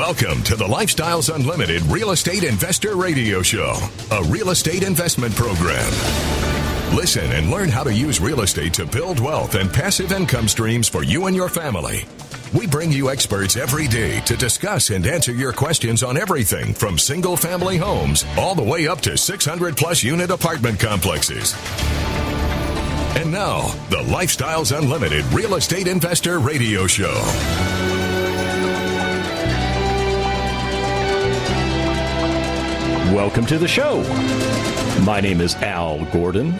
Welcome to the Lifestyles Unlimited Real Estate Investor Radio Show, a real estate investment program. Listen and learn how to use real estate to build wealth and passive income streams for you and your family. We bring you experts every day to discuss and answer your questions on everything from single-family homes all the way up to 600-plus unit apartment complexes. And now, the Lifestyles Unlimited Real Estate Investor Radio Show. Welcome to the show. My name is Al Gordon,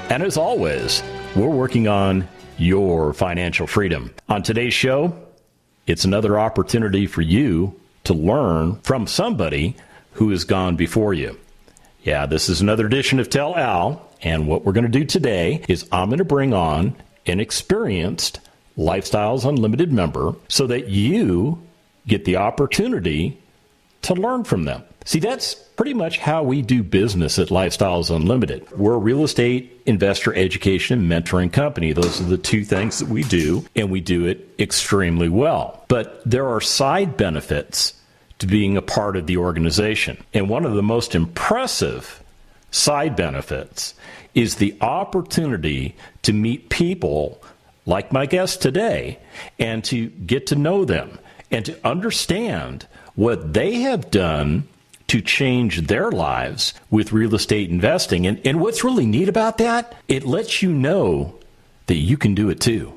and as always, we're working on your financial freedom. On today's show, it's another opportunity for you to learn from somebody who has gone before you. Yeah, this is another edition of Tell Al, and what we're going to do today is I'm going to bring on an experienced Lifestyles Unlimited member so that you get the opportunity to learn from them. See, that's pretty much how we do business at Lifestyles Unlimited. We're a real estate investor education and mentoring company. Those are the two things that we do, and we do it extremely well. But there are side benefits to being a part of the organization. And one of the most impressive side benefits is the opportunity to meet people like my guest today and to get to know them and to understand what they have done to change their lives with real estate investing. And what's really neat about that, it lets you know that you can do it too.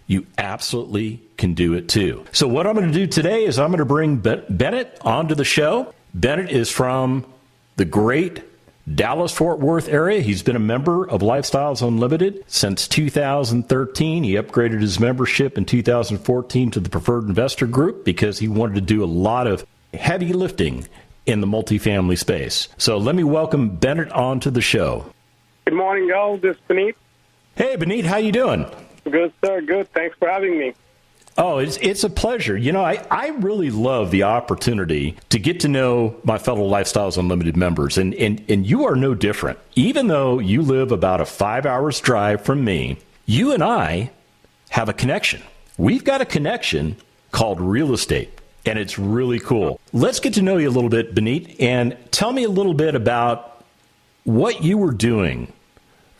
You absolutely can do it too. So what I'm going to do today is I'm going to bring Binit onto the show. Binit is from the great Dallas-Fort Worth area. He's been a member of Lifestyles Unlimited since 2013. He upgraded his membership in 2014 to the Preferred Investor Group because he wanted to do a lot of heavy lifting in the multifamily space. So let me welcome Binit onto the show. Good morning, y'all. This is Binit. Hey, Binit, how you doing? Good, sir. Good. Thanks for having me. Oh, it's a pleasure. You know, I really love the opportunity to get to know my fellow Lifestyles Unlimited members, and you are no different. Even though you live about a 5 hours drive from me, you and I have a connection. We've got a connection called real estate. And it's really cool. Let's get to know you a little bit, Binit, and tell me a little bit about what you were doing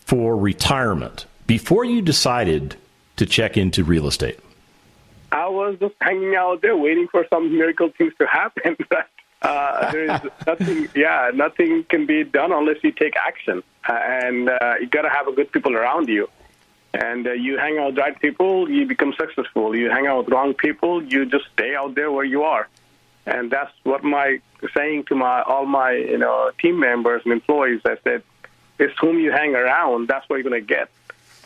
for retirement before you decided to check into real estate. I was just hanging out there waiting for some miracle things to happen. There's nothing can be done unless you take action. And you got to have a good people around you. And you hang out with right people, you become successful. You hang out with wrong people, you just stay out there where you are. And that's what my saying to all my team members and employees. I said, it's whom you hang around, that's what you're going to get.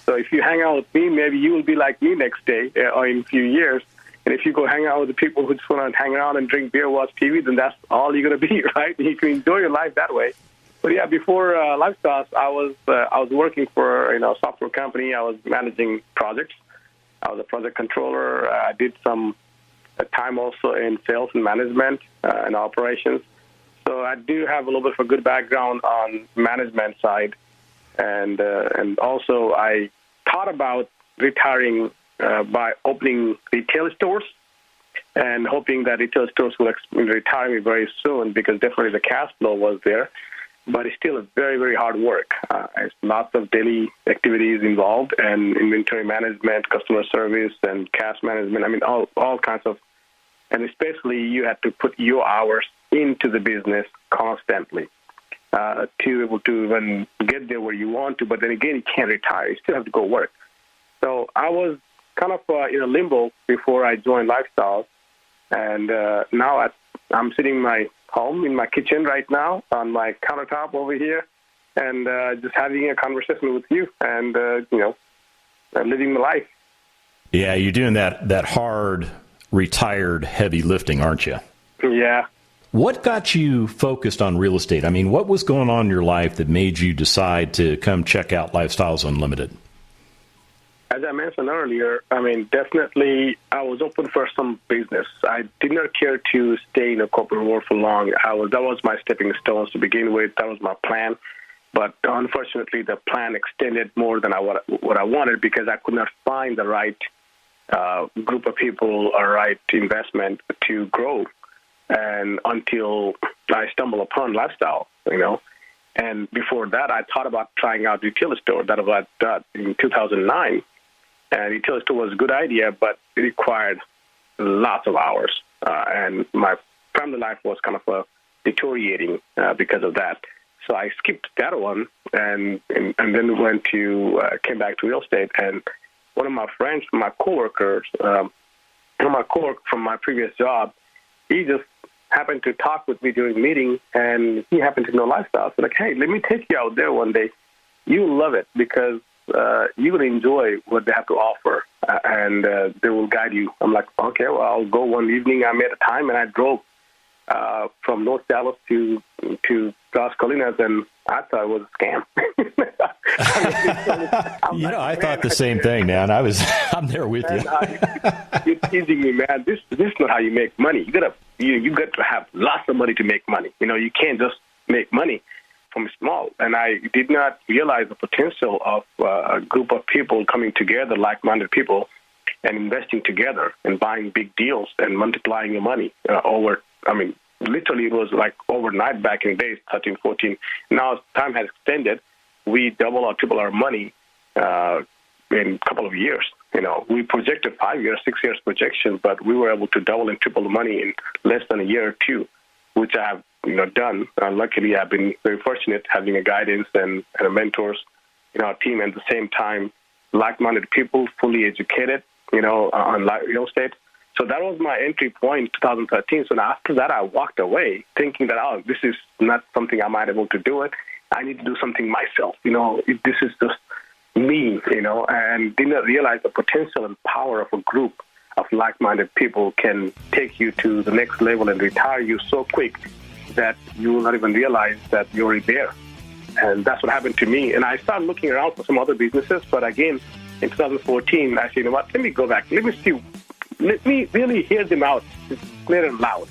So if you hang out with me, maybe you will be like me next day or in a few years. And if you go hang out with the people who just want to hang around and drink beer, watch TV, then that's all you're going to be, right? You can enjoy your life that way. But yeah, before Lifestyles, I was working for a software company. I was managing projects. I was a project controller. I did some time also in sales and management and operations. So I do have a little bit of a good background on management side, and also I thought about retiring by opening retail stores and hoping that retail stores will retire me very soon because definitely the cash flow was there. But it's still a very, very hard work. It's lots of daily activities involved and inventory management, customer service, and cash management. I mean, all kinds of, and especially you have to put your hours into the business constantly to be able to even get there where you want to. But then again, you can't retire. You still have to go work. So I was kind of in a limbo before I joined Lifestyle. And now I'm sitting in my home in my kitchen right now on my countertop over here and just having a conversation with you and, living my life. Yeah, you're doing that hard, retired, heavy lifting, aren't you? Yeah. What got you focused on real estate? I mean, what was going on in your life that made you decide to come check out Lifestyles Unlimited? As I mentioned earlier, I mean, definitely I was open for some business. I did not care to stay in the corporate world for long. That was my stepping stones to begin with. That was my plan. But unfortunately, the plan extended more than what I wanted because I could not find the right group of people or right investment to grow. and until I stumbled upon lifestyle, And before that, I thought about trying out retail store. That was in 2009. And retail store was a good idea, but it required lots of hours. And my family life was kind of deteriorating because of that. So I skipped that one and then came back to real estate. And one of my friends, my coworkers, from my previous job, he just happened to talk with me during a meeting, and he happened to know lifestyle. So hey, let me take you out there one day. You'll love it because you will enjoy what they have to offer, and they will guide you. I'm like, okay, well, I'll go one evening. I made a time, and I drove from North Dallas to Las Colinas, and I thought it was a scam. I thought the same thing, man. I'm there with you. You're teasing me, man. This is not how you make money. You got to have lots of money to make money. You can't just make money from small. And I did not realize the potential of a group of people coming together, like-minded people, and investing together and buying big deals and multiplying your money over. Literally, it was like overnight back in the days, 13, 14. Now, time has extended. We double or triple our money in a couple of years. We projected 5 years, 6 years projection, but we were able to double and triple the money in less than a year or two, which I have done. Luckily, I've been very fortunate having a guidance and mentors in our team, and at the same time, like-minded people, fully educated, on real estate. So that was my entry point in 2013. So after that, I walked away thinking that, this is not something I might be able to do it. I need to do something myself. This is just me, and did not realize the potential and power of a group of like-minded people can take you to the next level and retire you so quick that you will not even realize that you're there. And that's what happened to me. And I started looking around for some other businesses. But again, in 2014, I said, let me go back. Let me really hear them out clear and loud.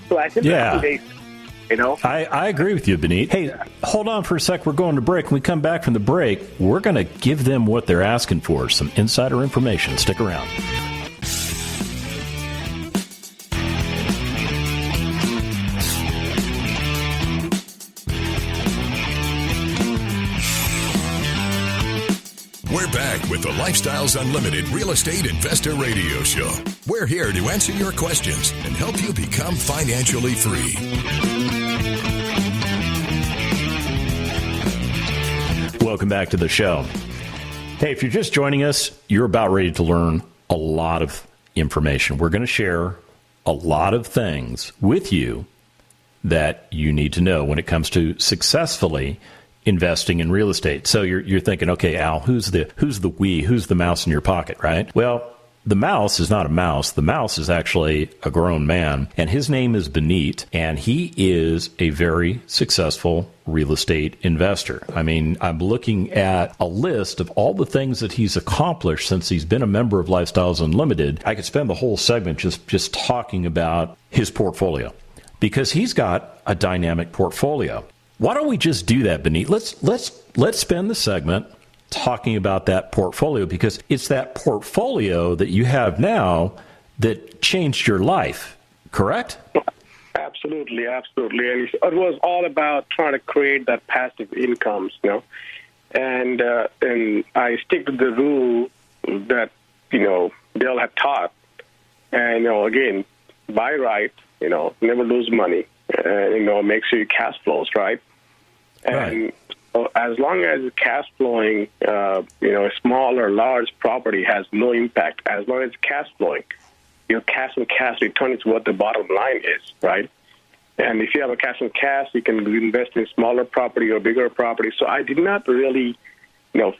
So I did that 2 days. I agree with you, Binit. Hey, hold on for a sec. We're going to break. When we come back from the break, we're going to give them what they're asking for, some insider information. Stick around. We're back with the Lifestyles Unlimited Real Estate Investor Radio Show. We're here to answer your questions and help you become financially free. Welcome back to the show. Hey, if you're just joining us, you're about ready to learn a lot of information. We're going to share a lot of things with you that you need to know when it comes to successfully investing in real estate. So you're thinking, okay, Al, who's the mouse in your pocket, right? Well, the mouse is not a mouse. The mouse is actually a grown man, and his name is Binit, and he is a very successful real estate investor. I'm looking at a list of all the things that he's accomplished since he's been a member of Lifestyles Unlimited. I could spend the whole segment just talking about his portfolio because he's got a dynamic portfolio. Why don't we just do that, Binit? Let's spend the segment talking about that portfolio because it's that portfolio that you have now that changed your life, correct? Absolutely. And it was all about trying to create that passive income, And I stick to the rule that, Dale had taught. And, again, buy right, never lose money. Make sure your cash flows, right? And so as long as it's cash flowing, a small or large property has no impact. As long as it's cash flowing, your cash and cash return is what the bottom line is, right? And if you have a cash and cash, you can invest in smaller property or bigger property. So I did not really,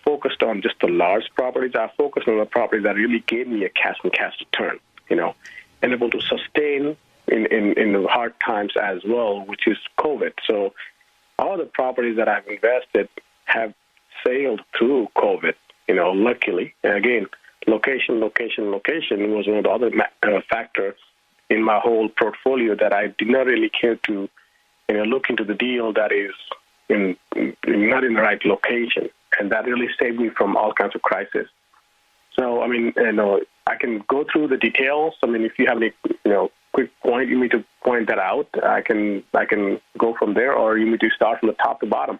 focused on just the large properties. I focused on the properties that really gave me a cash and cash return, and able to sustain in the hard times as well, which is COVID. So all the properties that I've invested have sailed through COVID, luckily. And again, location was one of the other factors in my whole portfolio that I did not really care to, look into the deal that is not in the right location. And that really saved me from all kinds of crises. So, I can go through the details. If you have any, quick point you need to point that out, I can go from there, or you need to start from the top to bottom.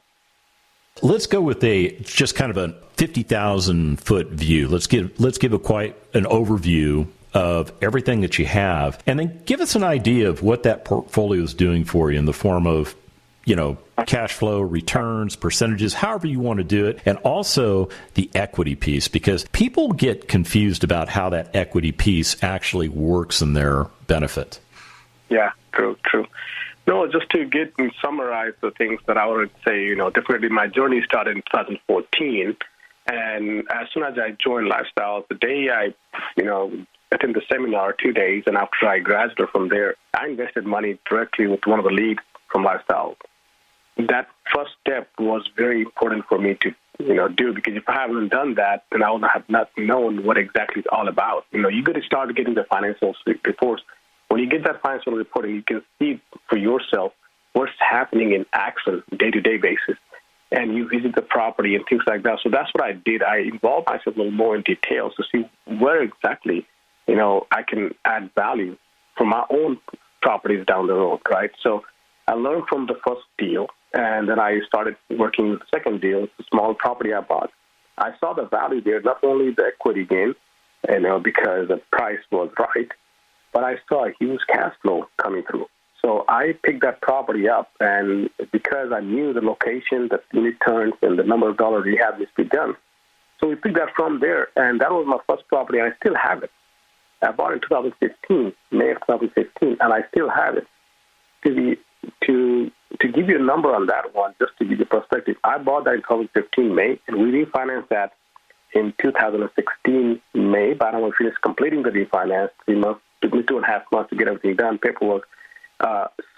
Let's go with just kind of a 50,000-foot view. Let's give quite an overview of everything that you have, and then give us an idea of what that portfolio is doing for you in the form of, cash flow, returns, percentages, however you want to do it, and also the equity piece, because people get confused about how that equity piece actually works in their benefit. Yeah, true. No, just to get and summarize the things that I would say, definitely my journey started in 2014, and as soon as I joined Lifestyle, the day I, attended the seminar 2 days, and after I graduated from there, I invested money directly with one of the leads from Lifestyle. That first step was very important for me to, do, because if I haven't done that, then I would have not known what exactly it's all about. You got to start getting the financial reports. When you get that financial reporting, you can see for yourself what's happening in action day-to-day basis, and you visit the property and things like that. So that's what I did. I involved myself a little more in details to see where exactly, I can add value for my own properties down the road, right? So I learned from the first deal, and then I started working with the second deal. It's a small property I bought. I saw the value there, not only the equity gain, because the price was right, but I saw a huge cash flow coming through. So I picked that property up, and because I knew the location, the unit turns, and the number of dollars rehab needs to be done. So we picked that from there, and that was my first property, and I still have it. I bought it in 2015, May of 2015, and I still have it. To give you a number on that one, just to give you perspective, I bought that in 2015 May, and we refinanced that in 2016 May, but I don't finished completing the refinance. 3 months, took me 2.5 months to get everything done, paperwork.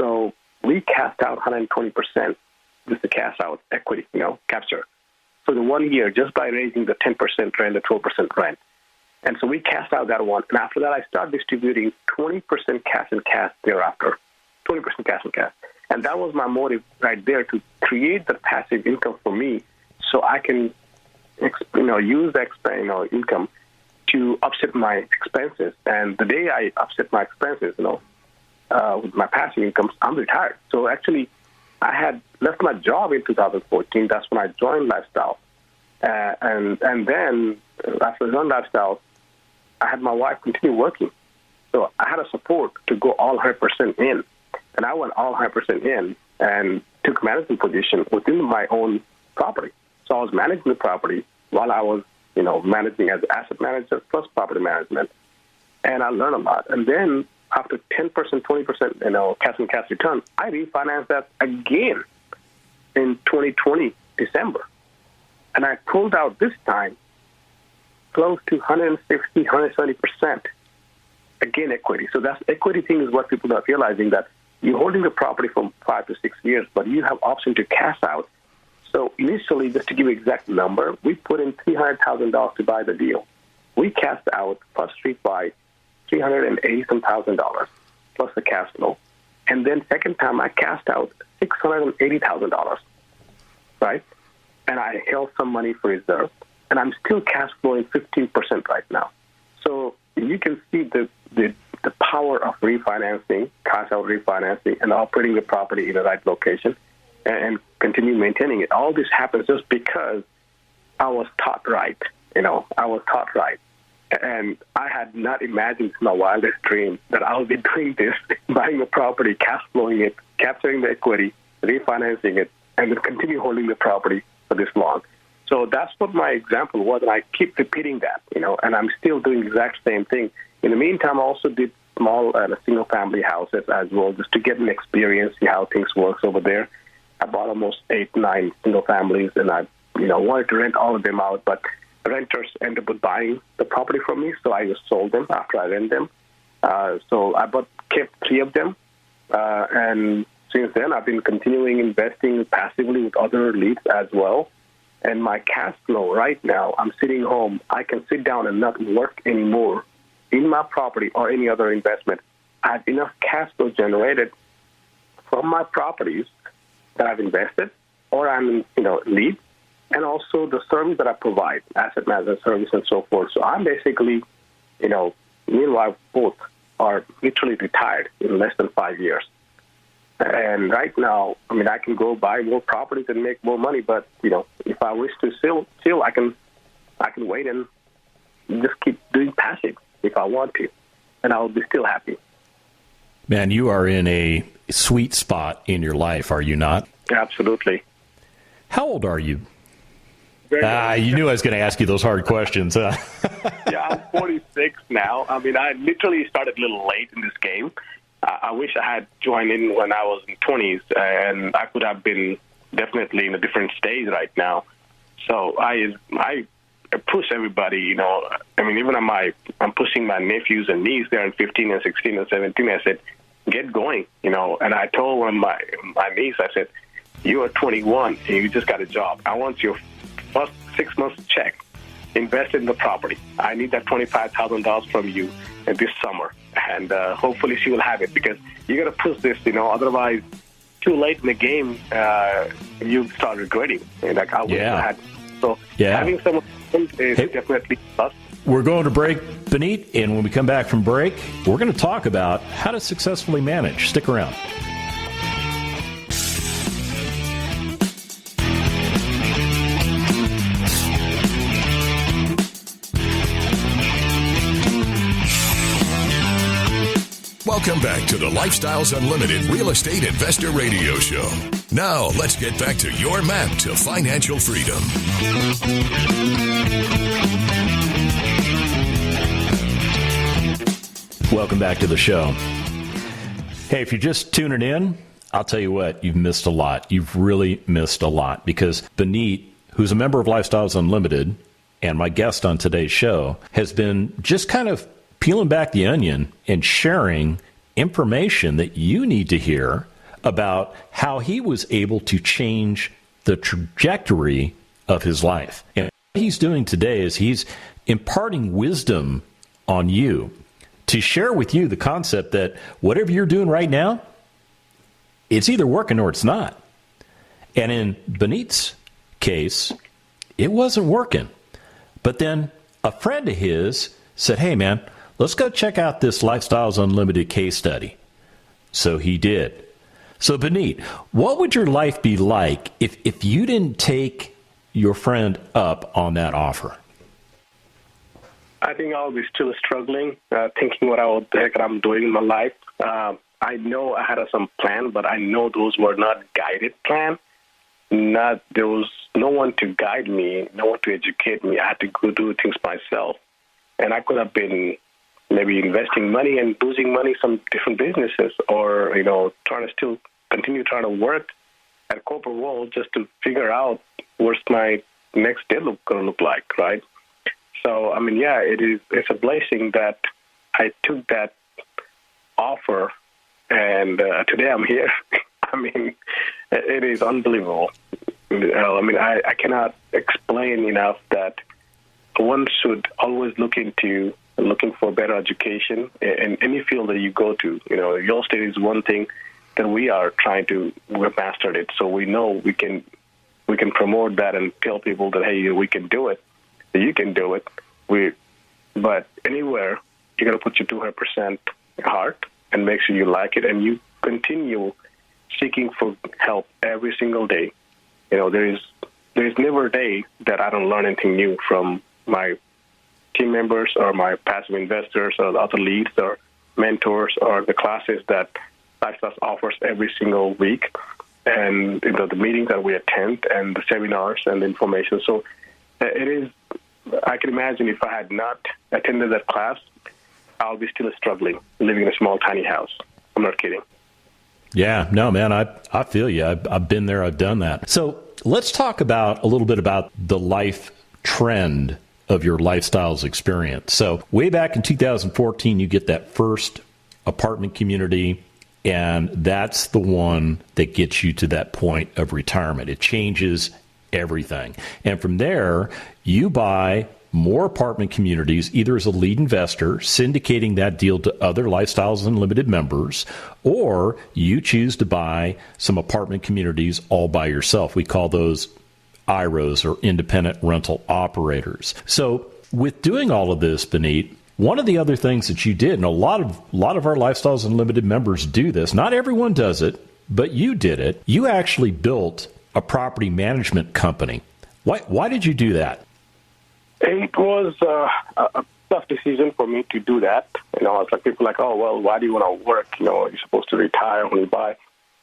So we cashed out 120%, just the cash out equity, capture. For the 1 year, just by raising the 10% rent, the 12% rent. And so we cashed out that one, and after that I started distributing 20% cash and cash thereafter, 20% cash and cash. And that was my motive right there, to create the passive income for me, so I can, use the income to offset my expenses. And the day I offset my expenses, with my passive income, I'm retired. So actually, I had left my job in 2014. That's when I joined Lifestyle, and then after I joined Lifestyle, I had my wife continue working. So I had a support to go all 100% in. And I went all 100% in and took management position within my own property. So I was managing the property while I was, managing as asset manager plus property management. And I learned a lot. And then after 10%, 20%, cash and cash return, I refinanced that again in 2020, December. And I pulled out this time close to 160, 170%. Again, equity. So that's equity thing is what people are realizing, that you're holding the property for 5 to 6 years, but you have option to cash out. So initially, just to give you exact number, we put in $300,000 to buy the deal. We cashed out first refi $380,000 plus the cash flow. And then second time I cashed out $680,000, right? And I held some money for reserve. And I'm still cash flowing 15% right now. So you can see the power of refinancing, cash out refinancing, and operating the property in the right location and continue maintaining it. All this happens just because I was taught right. I was taught right. And I had not imagined in my wildest dream that I would be doing this, buying the property, cash flowing it, capturing the equity, refinancing it, and then continue holding the property for this long. So that's what my example was, and I keep repeating that, and I'm still doing the exact same thing. In the meantime, I also did small single-family houses as well, just to get an experience, see how things work over there. I bought almost 8, 9 single families, and I, wanted to rent all of them out, but renters ended up buying the property from me, so I just sold them after I rent them. So I kept 3 of them, and since then I've been continuing investing passively with other leads as well. And my cash flow right now, I'm sitting home, I can sit down and not work anymore in my property or any other investment. I have enough cash flow generated from my properties that I've invested, or I'm in, lead, and also the service that I provide, asset management service and so forth. So I'm basically, meanwhile, both are literally retired in less than 5 years. And right now, I mean, I can go buy more properties and make more money. But if I wish to still I can wait and just keep doing passive if I want to, and I'll be still happy. Man, you are in a sweet spot in your life, are you not? Absolutely. How old are you? You knew I was going to ask you those hard questions, huh? Yeah, I'm 46 now. I mean, I literally started a little late in this game. I wish I had joined in when I was in 20s, and I could have been definitely in a different stage right now. So I push everybody, I mean, even I'm pushing my nephews and niece. They're in 15 and 16 and 17. I said, get going, and I told one of my niece, I said, you are 21 and you just got a job. I want your first 6 months check. Invest in the property. I need that $25,000 from you this summer. And hopefully she will have it, because you got to push this, otherwise too late in the game, you start regretting. Like I wish I had. So having someone is definitely a plus. We're going to break, Binit, and when we come back from break, we're going to talk about how to successfully manage. Stick around. Welcome back to the Lifestyles Unlimited Real Estate Investor Radio Show. Now, let's get back to your map to financial freedom. Welcome back to the show. Hey, if you're just tuning in, I'll tell you what, you've missed a lot. You've really missed a lot, because Binit, who's a member of Lifestyles Unlimited and my guest on today's show, has been just kind of peeling back the onion and sharing information that you need to hear about how he was able to change the trajectory of his life. And what he's doing today is he's imparting wisdom on you to share with you the concept that whatever you're doing right now, it's either working or it's not. And in Binit's case, it wasn't working. But then a friend of his said, hey, man, let's go check out this Lifestyles Unlimited case study. So he did. So, Binit, what would your life be like if you didn't take your friend up on that offer? I think I'll be still struggling, thinking what the heck I'm doing in my life. I know I had some plan, but I know those were not guided plan. There was no one to guide me, no one to educate me. I had to go do things myself. And I could have been maybe investing money and losing money some different businesses, or, trying to work at corporate world just to figure out what's my next day going to look like, right? So, I mean, it's a blessing that I took that offer, and today I'm here. I mean, it is unbelievable. I cannot explain enough that one should always looking for better education in any field that you go to. Real estate is one thing that we've mastered it, so we know we can promote that and tell people that, hey, we can do it. You can do it. But anywhere, you got to put your 200% heart and make sure you like it, and you continue seeking for help every single day. There is never a day that I don't learn anything new from my team members or my passive investors or the other leads or mentors or the classes that Lifestyles offers every single week, and the meetings that we attend and the seminars and the information. So it is. I can imagine if I had not attended that class, I'll be still struggling, living in a small, tiny house. I'm not kidding. Yeah, no, man, I feel you. I've been there. I've done that. So let's talk a little bit about the life trend of your Lifestyles experience. So way back in 2014, you get that first apartment community, and that's the one that gets you to that point of retirement. It changes everything. And from there, you buy more apartment communities, either as a lead investor, syndicating that deal to other Lifestyles Unlimited members, or you choose to buy some apartment communities all by yourself. We call those IROs, or independent rental operators. So with doing all of this, Binit, One of the other things that you did, and a lot of our Lifestyles Unlimited members do this, not everyone does it, but you did it. You actually built a property management company. Why did you do that? It was a tough decision for me to do that. It's like people are like, oh, well, why do you want to work? You're supposed to retire when you buy.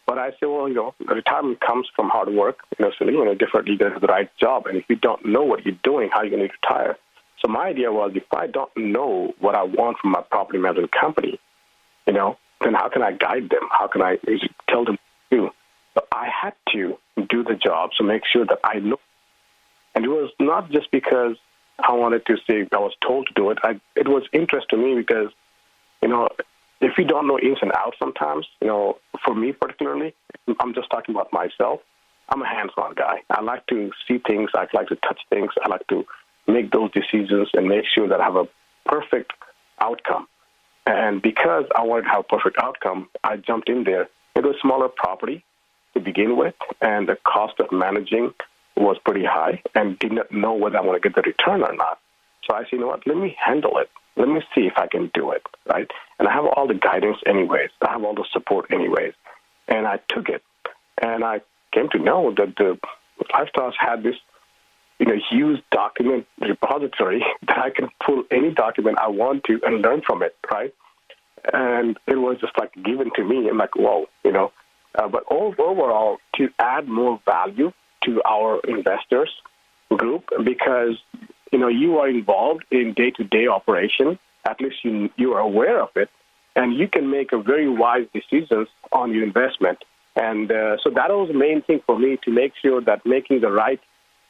But I say, well, the retirement comes from hard work. So, differently there's the right job. And if you don't know what you're doing, how are you going to retire? So my idea was, if I don't know what I want from my property management company, then how can I guide them? How can I tell them what to do? So I had to do the job to make sure that I know. And it was not just because I wanted to say I was told to do it. It was interest to me because, if you don't know ins and outs sometimes, for me particularly, I'm just talking about myself. I'm a hands-on guy. I like to see things. I like to touch things. I like to make those decisions and make sure that I have a perfect outcome. And because I wanted to have a perfect outcome, I jumped in there. It was a smaller property to begin with, and the cost of managing was pretty high and did not know whether I want to get the return or not. So I said, you know what, let me handle it. Let me see if I can do it, right? And I have all the guidance anyways. I have all the support anyways. And I took it. And I came to know that the Lifestyles had this, huge document repository that I can pull any document I want to and learn from it, right? And it was just like given to me. I'm like, whoa, But overall, to add more value to our investors group, because you are involved in day-to-day operation. At least you are aware of it, and you can make a very wise decisions on your investment. And so that was the main thing for me, to make sure that making the right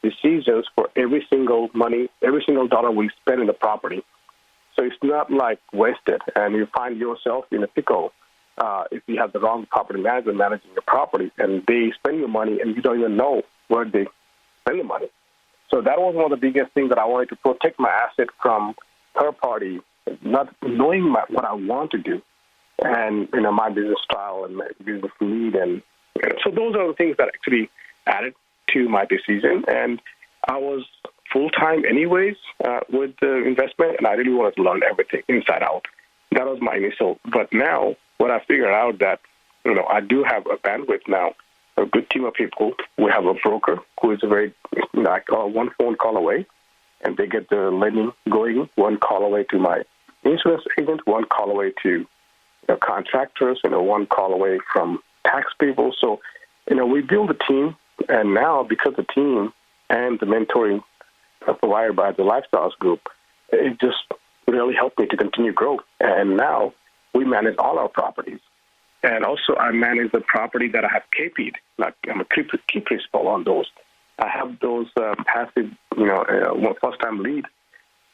decisions for every single dollar we spend in the property. So it's not like wasted, and you find yourself in a pickle if you have the wrong property manager managing your property, and they spend your money and you don't even know where they spend the money. So that was one of the biggest things that I wanted to protect my asset from third party, not knowing what I want to do, and my business style and my business need, and so those are the things that actually added to my decision. And I was full time anyways with the investment, and I really wanted to learn everything inside out. That was my initial. But now, what I figured out that I do have a bandwidth now. A good team of people. We have a broker who is one phone call away, and they get the lending going, one call away to my insurance agent, one call away to contractors, one call away from tax people. So, we build a team, and now because the team and the mentoring provided by the Lifestyles Group, it just really helped me to continue growth. And now we manage all our properties. And also, I manage the property that I have KP'd. Like, I'm a key principal on those. I have those passive, first-time lead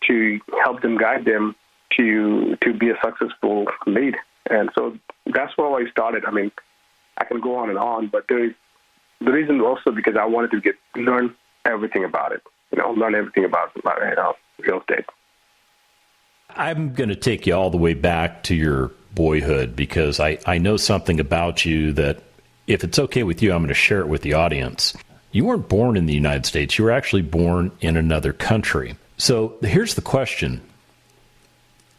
to help them, guide them to be a successful lead. And so that's where I started. I mean, I can go on and on, but the reason also because I wanted to learn everything about it. Learn everything about real estate. I'm going to take you all the way back to your boyhood, because I know something about you that, if it's okay with you, I'm going to share it with the audience. You weren't born in the United States. You were actually born in another country. So here's the question.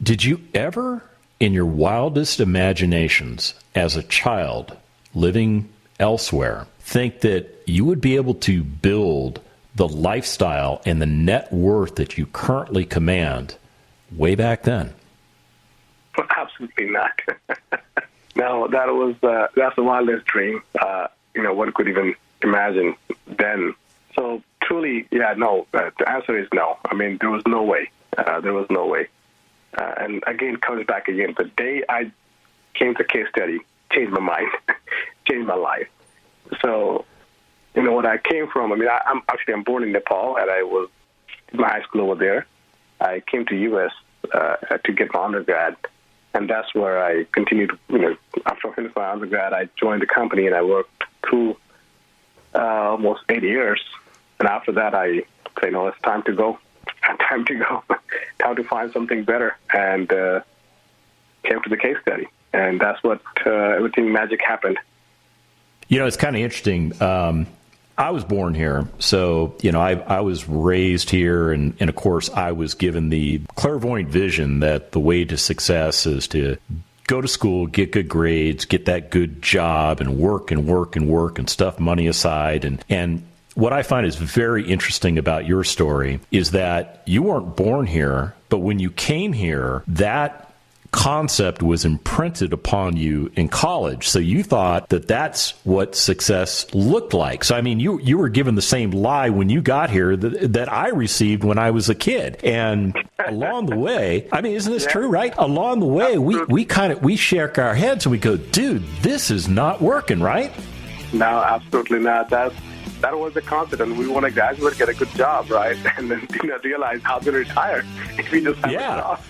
Did you ever, in your wildest imaginations as a child living elsewhere, think that you would be able to build the lifestyle and the net worth that you currently command way back then? Absolutely not. No, that's the wildest dream. One could even imagine then. So truly, no. The answer is no. I mean, there was no way. There was no way. And again, it comes back again. The day I came to case study, changed my mind, changed my life. So, what I came from. I mean, I'm born in Nepal, and I was in my high school over there. I came to U.S. To get my undergrad. And that's where I continued, after I finished my undergrad, I joined the company and I worked through almost 8 years. And after that, I said, it's time to go. Time to go. Time to find something better. And came to the case study. And that's what everything magic happened. It's kind of interesting. I was born here, so, I was raised here, and of course, I was given the clairvoyant vision that the way to success is to go to school, get good grades, get that good job, and work and work and work and stuff money aside. And what I find is very interesting about your story is that you weren't born here, but when you came here, that concept was imprinted upon you in college. So you thought that that's what success looked like. So, I mean, you were given the same lie when you got here that I received when I was a kid. And along the way, I mean, isn't this true, right? Along the way, we shake our heads and we go, dude, this is not working, right? No, absolutely not. That was the concept, and we want to graduate, get a good job, right? And then realize how to retire if we just have a job.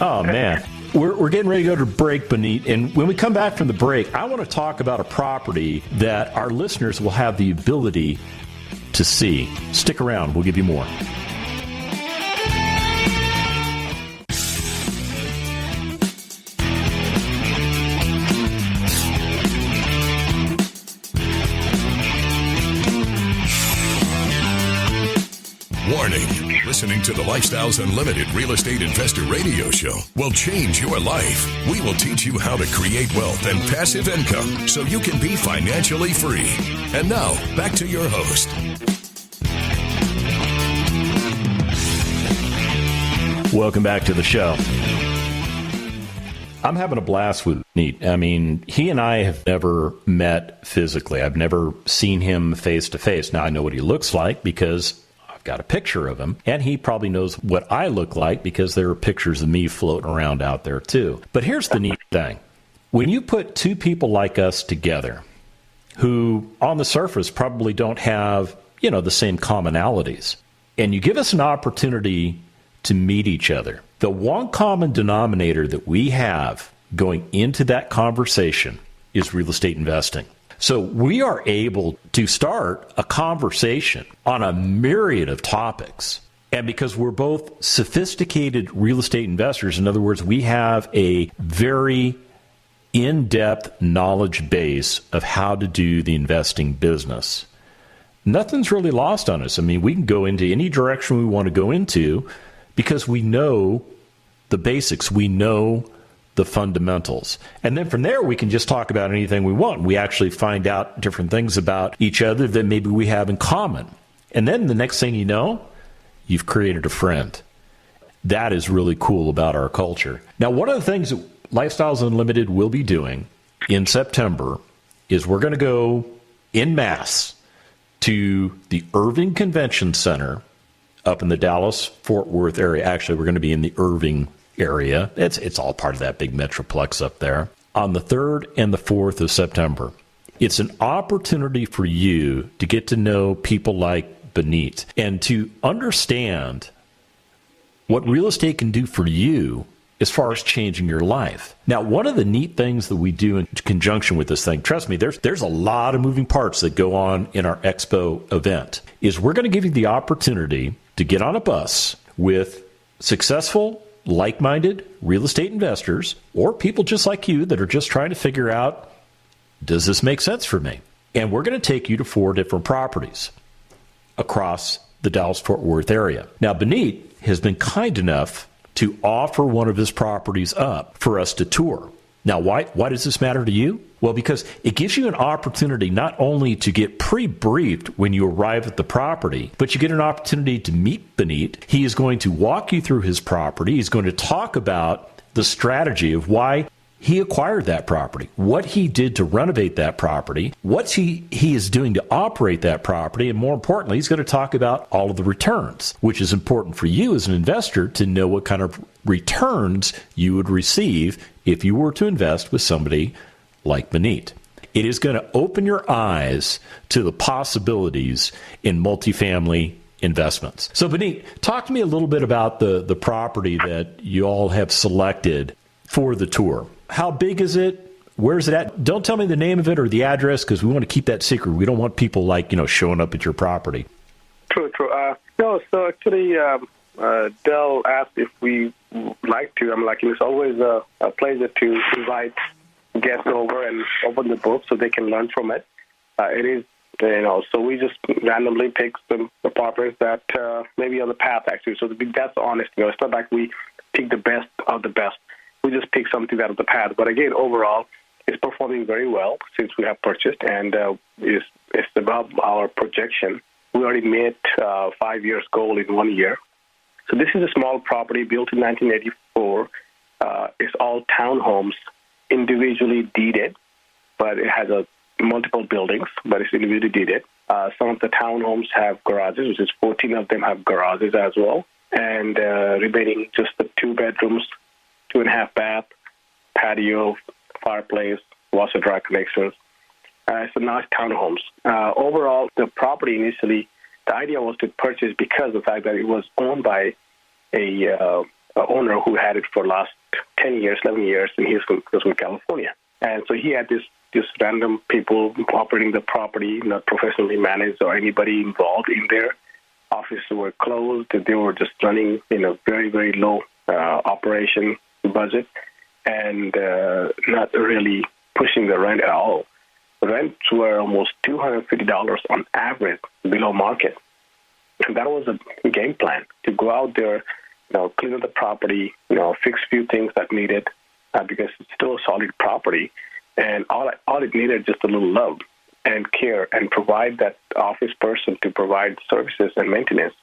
Oh, man. We're getting ready to go to break, Binit, and when we come back from the break, I want to talk about a property that our listeners will have the ability to see. Stick around. We'll give you more. Warning. Listening to the Lifestyles Unlimited Real Estate Investor Radio Show will change your life. We will teach you how to create wealth and passive income so you can be financially free. And now, back to your host. Welcome back to the show. I'm having a blast with Binit. I mean, he and I have never met physically. I've never seen him face to face. Now, I know what he looks like because got a picture of him, and he probably knows what I look like because there are pictures of me floating around out there too. But here's the neat thing. When you put two people like us together who on the surface probably don't have, the same commonalities, and you give us an opportunity to meet each other, the one common denominator that we have going into that conversation is real estate investing. So we are able to start a conversation on a myriad of topics. And because we're both sophisticated real estate investors, in other words, we have a very in-depth knowledge base of how to do the investing business. Nothing's really lost on us. I mean, we can go into any direction we want to go into because we know the basics. We know the fundamentals. And then from there, we can just talk about anything we want. We actually find out different things about each other that maybe we have in common. And then the next thing you know, you've created a friend. That is really cool about our culture. Now, one of the things that Lifestyles Unlimited will be doing in September is we're going to go en masse to the Irving Convention Center up in the Dallas-Fort Worth area. Actually, we're going to be in the Irving area. It's all part of that big metroplex up there. On the 3rd and the 4th of September, it's an opportunity for you to get to know people like Binit and to understand what real estate can do for you as far as changing your life. Now, one of the neat things that we do in conjunction with this thing, trust me, there's a lot of moving parts that go on in our Expo event, is we're going to give you the opportunity to get on a bus with successful, like-minded real estate investors or people just like you that are just trying to figure out, does this make sense for me? And we're going to take you to 4 different properties across the Dallas-Fort Worth area. Now, Binit has been kind enough to offer one of his properties up for us to tour. Now, why does this matter to you? Well, because it gives you an opportunity not only to get pre-briefed when you arrive at the property, but you get an opportunity to meet Binit. He is going to walk you through his property. He's going to talk about the strategy of why he acquired that property, what he did to renovate that property, what he is doing to operate that property, and more importantly, he's going to talk about all of the returns, which is important for you as an investor to know what kind of returns you would receive if you were to invest with somebody like Binit. It is going to open your eyes to the possibilities in multifamily investments. So, Binit, talk to me a little bit about the property that you all have selected for the tour. How big is it? Where's it at? Don't tell me the name of it or the address because we want to keep that secret. We don't want people showing up at your property. True. No, so actually, Dell asked if we like to. I'm like, it's always a pleasure to invite guests over and open the book so they can learn from it. It is So we just randomly pick some apartments that maybe on the path, actually. So that's honest. It's not like we pick the best of the best. We just pick something out of the path. But again, overall, it's performing very well since we have purchased, and it's above our projection. We already made 5 years goal in 1 year. So this is a small property built in 1984. It's all townhomes, individually deeded, but it has multiple buildings, but it's individually deeded. Some of the townhomes have garages, which is 14 of them have garages as well, and remaining just the 2 bedrooms, 2.5 bath, patio, fireplace, washer dry connections. So nice townhomes. Overall, the property initially, the idea was to purchase because of the fact that it was owned by a owner who had it for the last 10 years, 11 years, and he was from California. And so he had this random people operating the property, not professionally managed or anybody involved in there. Offices were closed. They were just running in a very, very low operation budget and not really pushing the rent at all. The rents were almost $250 on average below market. And that was a game plan to go out there, clean up the property, fix a few things that needed because it's still a solid property. And all it needed just a little love and care and provide that office person to provide services and maintenance.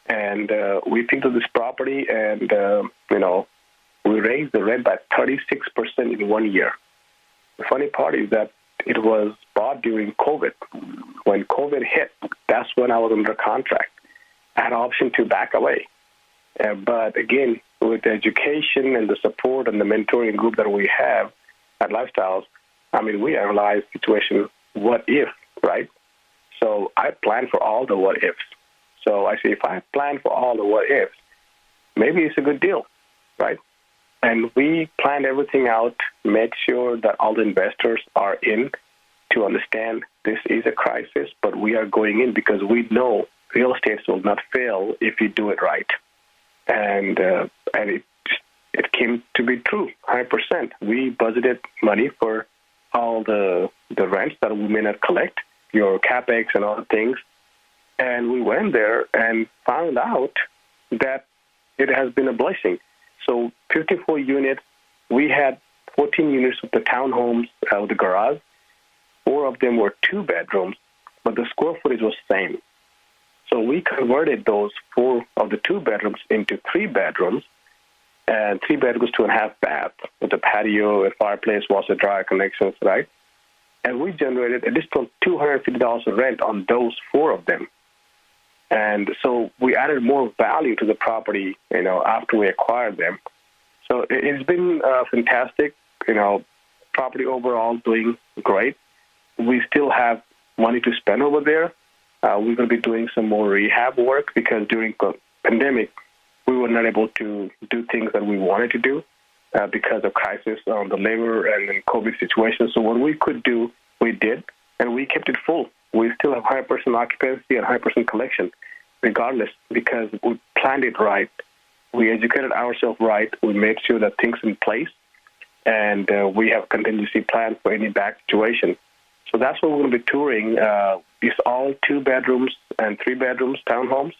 And we picked up this property and, we raised the rent by 36% in 1 year. The funny part is that it was bought during COVID. When COVID hit, that's when I was under contract. I had an option to back away. But again, with the education and the support and the mentoring group that we have at Lifestyles, we analyze the situation, what if, right? So I plan for all the what ifs. So I say, if I plan for all the what ifs, maybe it's a good deal, right? And we planned everything out, made sure that all the investors are in to understand this is a crisis, but we are going in because we know real estate will not fail if you do it right. And it came to be true, 100%. We budgeted money for all the rents that we may not collect, your CapEx and all the things. And we went there and found out that it has been a blessing. So 54 units, we had 14 units of the townhomes with the garage. 4 of them were 2 bedrooms, but the square footage was the same. So we converted those 4 of the 2 bedrooms into 3 bedrooms, and 3 bedrooms, 2.5 bath with a patio, a fireplace, washer dryer connections, right? And we generated additional $250 of rent on those 4 of them. And so we added more value to the property, after we acquired them. So it's been fantastic. Property overall doing great. We still have money to spend over there. We're going to be doing some more rehab work because during the pandemic, we were not able to do things that we wanted to do because of crisis on the labor and the COVID situation. So what we could do, we did, and we kept it full. We still have 100% occupancy and 100% collection, regardless, because we planned it right. We educated ourselves right. We made sure that things in place, and we have contingency plans for any bad situation. So that's what we're going to be touring. It's all 2 bedrooms and 3 bedrooms townhomes,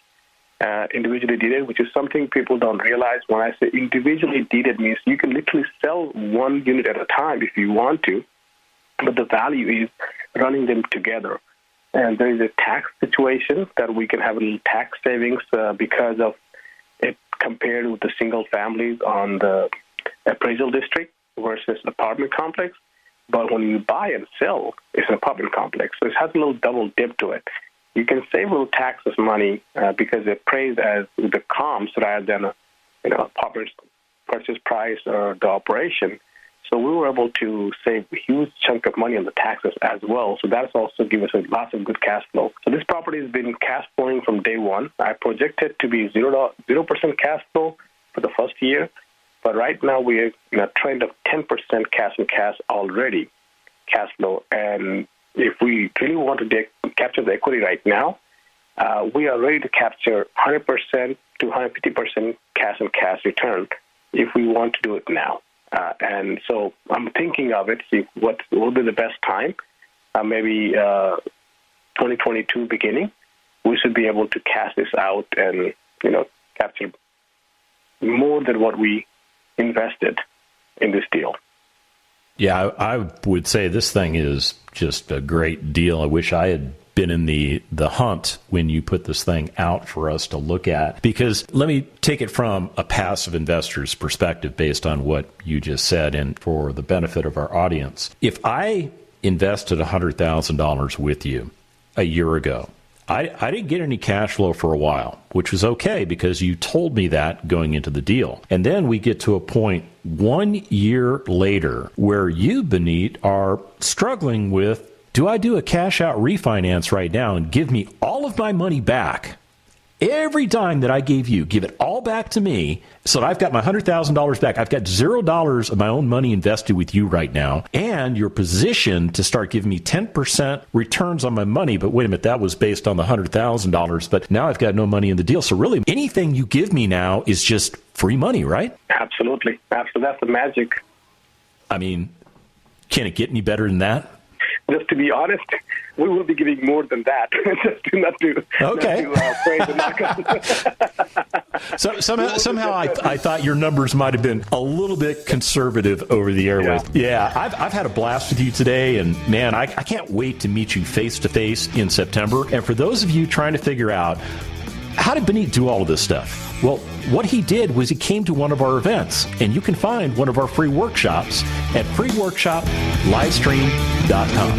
individually deeded, which is something people don't realize. When I say individually deeded means you can literally sell 1 unit at a time if you want to, but the value is running them together. And there is a tax situation that we can have a little tax savings because of it compared with the single families on the appraisal district versus apartment complex. But when you buy and sell, it's an apartment complex. So it has a little double dip to it. You can save a little taxes money because they're appraised as the comps rather than apartment purchase price or the operation. So we were able to save a huge chunk of money on the taxes as well. So that's also given us lots of good cash flow. So this property has been cash flowing from day one. I projected to be 0% cash flow for the first year. But right now we're in a trend of 10% cash and cash already, cash flow. And if we really want to capture the equity right now, we are ready to capture 100% to 150% cash and cash return if we want to do it now. And so I'm thinking of it, see what will be the best time. Maybe 2022 beginning, we should be able to cash this out and, capture more than what we invested in this deal. Yeah, I would say this thing is just a great deal. I wish I had been in the hunt when you put this thing out for us to look at, because let me take it from a passive investor's perspective based on what you just said and for the benefit of our audience. If I invested $100,000 with you a year ago, I didn't get any cash flow for a while, which was okay because you told me that going into the deal. And then we get to a point 1 year later where you, Binit, are struggling with, do I do a cash out refinance right now and give me all of my money back? Every dime that I gave you, give it all back to me so that I've got my $100,000 back. I've got $0 of my own money invested with you right now, and you're positioned to start giving me 10% returns on my money. But wait a minute, that was based on the $100,000, but now I've got no money in the deal. So really, anything you give me now is just free money, right? Absolutely. Absolutely. That's the magic. I mean, can it get any better than that? Just to be honest, we will be giving more than that. Just not to praise and knock on. So somehow I thought your numbers might have been a little bit conservative over the airwaves. Yeah, I've had a blast with you today, and man, I can't wait to meet you face to face in September. And for those of you trying to figure out, how did Binit do all of this stuff? Well, what he did was he came to one of our events, and you can find one of our free workshops at freeworkshoplivestream.com.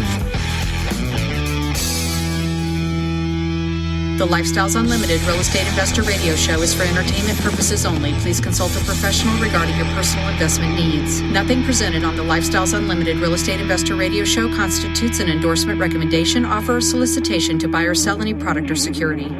The Lifestyles Unlimited Real Estate Investor Radio Show is for entertainment purposes only. Please consult a professional regarding your personal investment needs. Nothing presented on the Lifestyles Unlimited Real Estate Investor Radio Show constitutes an endorsement, recommendation, offer, or solicitation to buy or sell any product or security.